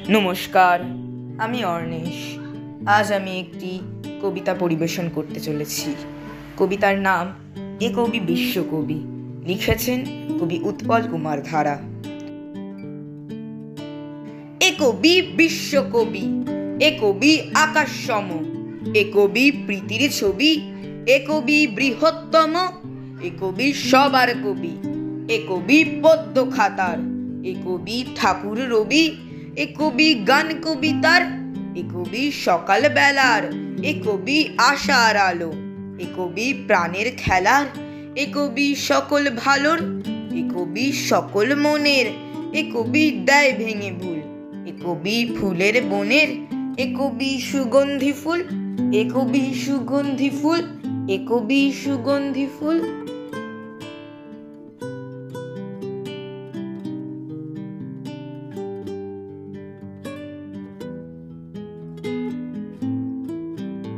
নমস্কার, আমি অর্ণেশ। আজ আমি একটি কবিতা পরিবেশন করতে চলেছি। কবিতার নাম এ কবি বিশ্বকবি। লিখেছেন কবি উৎপল কুমার ধারা। এ কবি বিশ্বকবি, এ কবি আকাশ সম, এ কবি প্রীতির ছবি, এ কবি বৃহত্তম, এ কবি সবার কবি, এ কবি পদ্ম খাতার, এ কবি ঠাকুর রবি, এ কবি গান কবিতার, এ কবি সকাল বেলার, এ কবি আশার আলো, এ কবি প্রাণের খেলার, এ কবি সকল ভালোর, এ কবি সকল মনের, এ কবি দেয় ভেঙে ভুল, এ কবি ফুলের বনের, এ কবি সুগন্ধি ফুল, এ কবি সুগন্ধি ফুল, এ কবি সুগন্ধি ফুল।